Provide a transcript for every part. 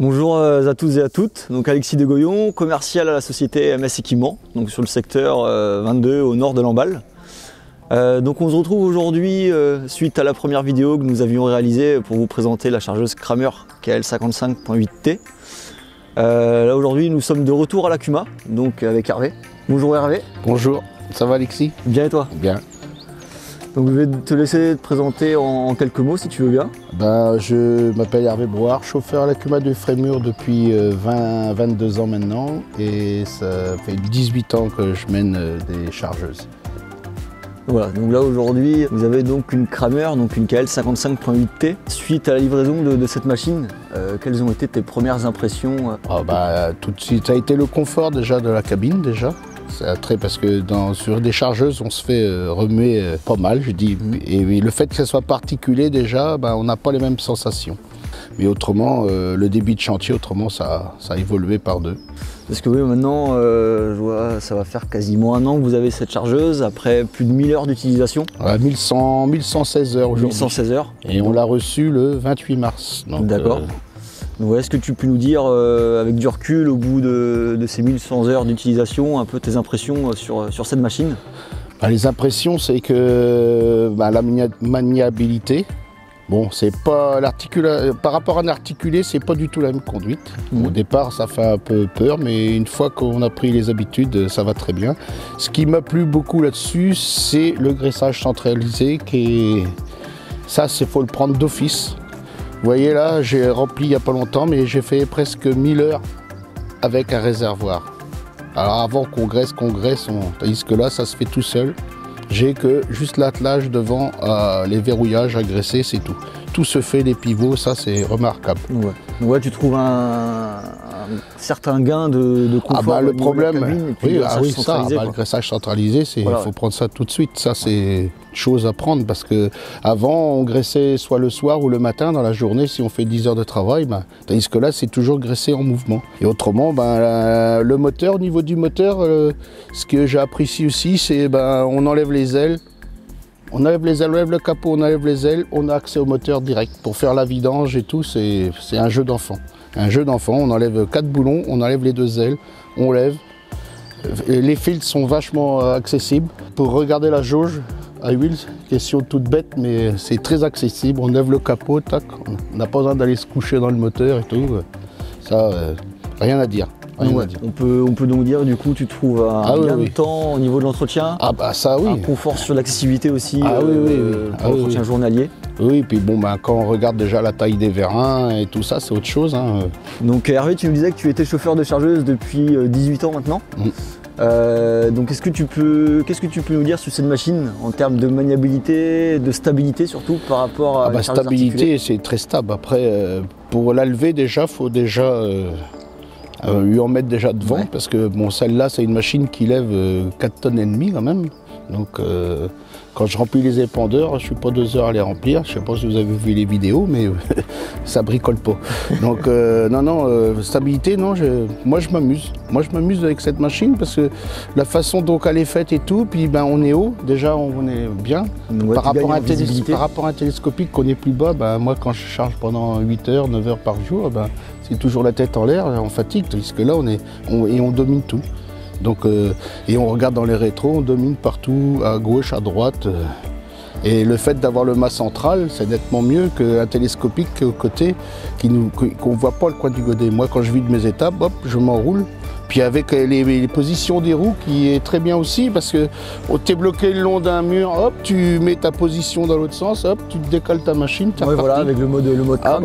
Bonjour à tous et à toutes, donc Alexis de Goyon, commercial à la société MS Équipement, donc sur le secteur 22 au nord de Lamballe. Donc on se retrouve aujourd'hui suite à la première vidéo que nous avions réalisée pour vous présenter la chargeuse Kramer KL55.8T. Là aujourd'hui nous sommes de retour à la CUMA, donc avec Hervé. Bonjour Hervé. Bonjour, ça va Alexis? Bien et toi? Bien. Donc je vais te laisser te présenter en quelques mots si tu veux bien. Je m'appelle Hervé Brouard, chauffeur à la CUMA de Frémur depuis 22 ans maintenant et ça fait 18 ans que je mène des chargeuses. Voilà, donc là aujourd'hui vous avez donc une Kramer, donc une KL55.8T. Suite à la livraison de cette machine, quelles ont été tes premières impressions? Tout de suite, ça a été le confort déjà de la cabine déjà. Parce que sur des chargeuses, on se fait remuer pas mal, je dis. Et le fait que ça soit particulé déjà, on n'a pas les mêmes sensations. Mais autrement, le débit de chantier, autrement, ça a évolué par deux. Parce que oui, maintenant, je vois, ça va faire quasiment un an que vous avez cette chargeuse, après plus de 1000 heures d'utilisation. 1116 heures aujourd'hui. 1116 heures. Et on l'a reçu le 28 mars. D'accord. Est-ce que tu peux nous dire, avec du recul, au bout de ces 1100 heures d'utilisation, un peu tes impressions sur cette machine? Les impressions, c'est que la maniabilité, c'est pas par rapport à un articulé, c'est pas du tout la même conduite. Au départ, ça fait un peu peur, mais une fois qu'on a pris les habitudes, ça va très bien. Ce qui m'a plu beaucoup là-dessus, c'est le graissage centralisé, ça, faut le prendre d'office. Vous voyez là, j'ai rempli il n'y a pas longtemps, mais j'ai fait presque 1000 heures avec un réservoir. Alors avant qu'on graisse, tandis que là, ça se fait tout seul. J'ai que juste l'attelage devant, les verrouillages à graisser, c'est tout. Tout se fait, les pivots, ça c'est remarquable. Ouais, tu trouves un certain gain de confort. Le problème, le graissage centralisé, faut prendre ça tout de suite. Ça c'est chose à prendre parce que avant on graissait soit le soir ou le matin dans la journée si on fait 10 heures de travail, tandis que là c'est toujours graissé en mouvement. Et autrement, le moteur, au niveau du moteur, ce que j'ai apprécié aussi, c'est on enlève les ailes. On enlève le capot, on enlève les ailes, on a accès au moteur direct. Pour faire la vidange et tout, c'est un jeu d'enfant. Un jeu d'enfant, on enlève 4 boulons, on enlève les 2 ailes, on lève. Les filtres sont vachement accessibles. Pour regarder la jauge à huile, question toute bête, mais c'est très accessible. On lève le capot, tac, on n'a pas besoin d'aller se coucher dans le moteur et tout. Ça, rien à dire. On peut donc dire, du coup, tu trouves un gain de temps au niveau de l'entretien. Ça oui. Un confort sur l'accessibilité aussi pour l'entretien journalier. Oui, puis quand on regarde déjà la taille des vérins et tout ça, c'est autre chose. Donc Hervé, tu me disais que tu étais chauffeur de chargeuse depuis 18 ans maintenant. Donc qu'est-ce que tu peux nous dire sur cette machine en termes de maniabilité, de stabilité surtout par rapport à la stabilité, c'est très stable. Après, pour la lever déjà, il faut déjà lui en mettre déjà devant parce que celle-là c'est une machine qui lève 4 tonnes et demie quand même. Donc quand je remplis les épandeurs, je suis pas 2 heures à les remplir. Je sais pas si vous avez vu les vidéos, mais ça bricole pas. Donc stabilité, non, moi je m'amuse. Moi je m'amuse avec cette machine parce que la façon dont elle est faite et tout, puis on est haut, déjà on est bien. Par rapport à un télescopique qu'on est plus bas, moi quand je charge pendant 8 heures, 9 heures par jour, c'est toujours la tête en l'air, on fatigue, parce que là on domine tout. Donc, et on regarde dans les rétros, on domine partout, à gauche, à droite. Et le fait d'avoir le mât central, c'est nettement mieux qu'un télescopique au côté qu'on ne voit pas le coin du godet. Moi, quand je vide mes étapes, hop, je m'enroule. Puis avec les positions des roues qui est très bien aussi, parce que t'es bloqué le long d'un mur, hop, tu mets ta position dans l'autre sens, hop, tu te décales ta machine, t'es reparti. Voilà, avec le mode crâne.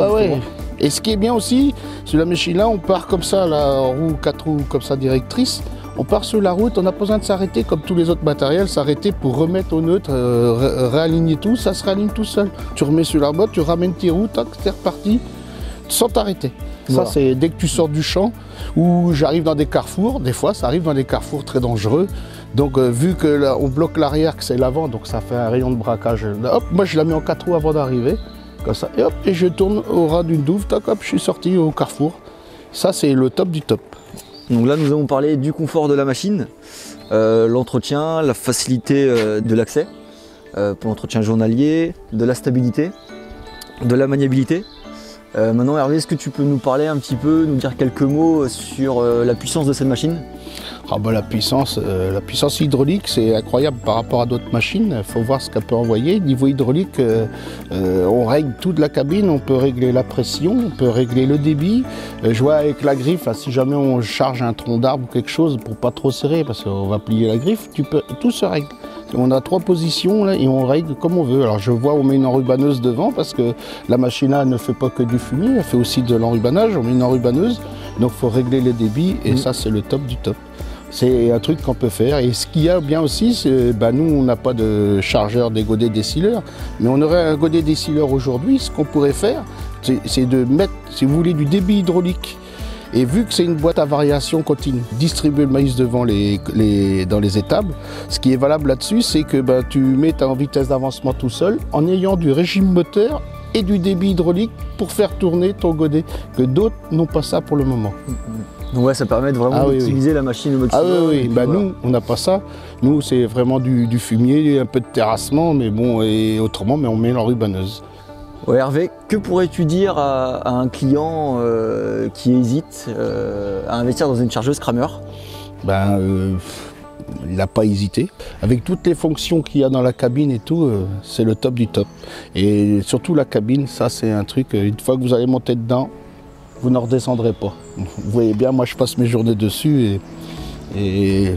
Et ce qui est bien aussi, sur la machine-là, on part comme ça, la 4 roues comme ça directrice. On part sur la route, on n'a pas besoin de s'arrêter comme tous les autres matériels, s'arrêter pour remettre au neutre, réaligner tout, ça se réaligne tout seul. Tu remets sur la boîte, tu ramènes tes roues, tac, t'es reparti, sans t'arrêter. Ça, c'est dès que tu sors du champ, ou j'arrive dans des carrefours, des fois ça arrive dans des carrefours très dangereux. Donc vu que là, on bloque l'arrière, que c'est l'avant, donc ça fait un rayon de braquage. Hop, moi je la mets en 4 roues avant d'arriver, comme ça, et hop, et je tourne au ras d'une douve, tac, hop, je suis sorti au carrefour. Ça, c'est le top du top. Donc là, nous avons parlé du confort de la machine, l'entretien, la facilité de l'accès pour l'entretien journalier, de la stabilité, de la maniabilité. Maintenant Hervé, est-ce que tu peux nous parler un petit peu, nous dire quelques mots sur la puissance de cette machine? Ah bah, la puissance hydraulique, c'est incroyable par rapport à d'autres machines. Il faut voir ce qu'elle peut envoyer. Niveau hydraulique, on règle toute la cabine, on peut régler la pression, on peut régler le débit. Je vois avec la griffe, si jamais on charge un tronc d'arbre ou quelque chose pour pas trop serrer, parce qu'on va plier la griffe, tout se règle. On a 3 positions là, et on règle comme on veut. Alors je vois, on met une enrubanneuse devant parce que la machine là ne fait pas que du fumier, elle fait aussi de l'enrubanage. On met une enrubanneuse, donc il faut régler les débits et ça c'est le top du top. C'est un truc qu'on peut faire. Et ce qu'il y a bien aussi, c'est nous on n'a pas de chargeur des godets décileurs, mais on aurait un godet décileur aujourd'hui. Ce qu'on pourrait faire, c'est de mettre, si vous voulez, du débit hydraulique. Et vu que c'est une boîte à variation continue, distribuer le maïs devant dans les étables, ce qui est valable là-dessus, c'est que tu mets en vitesse d'avancement tout seul, en ayant du régime moteur et du débit hydraulique pour faire tourner ton godet, que d'autres n'ont pas ça pour le moment. Donc ouais, ça permet de vraiment d'utiliser la machine au maximum. Ah oui, voilà. Nous, on n'a pas ça. Nous, c'est vraiment du fumier, un peu de terrassement, mais bon, et autrement, mais on met l'enrubanneuse. Ouais, Hervé, que pourrais-tu dire à un client qui hésite à investir dans une chargeuse Kramer? Il n'a pas hésité. Avec toutes les fonctions qu'il y a dans la cabine et tout, c'est le top du top. Et surtout la cabine, ça c'est un truc, une fois que vous allez monter dedans, vous ne redescendrez pas. Vous voyez bien, moi je passe mes journées dessus et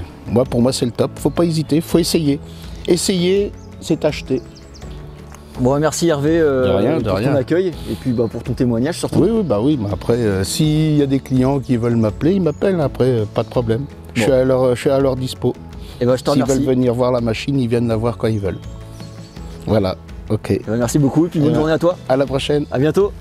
pour moi c'est le top. Faut pas hésiter, faut essayer. Essayer, c'est acheter. Bon, merci Hervé pour ton accueil et puis pour ton témoignage surtout. Oui, mais après, s'il y a des clients qui veulent m'appeler, ils m'appellent, après, pas de problème. Bon. Je suis à leur dispo. Et je te remercie. S'ils veulent venir voir la machine, ils viennent la voir quand ils veulent. Voilà, ok. Merci beaucoup et puis bonne journée à toi. À la prochaine. À bientôt.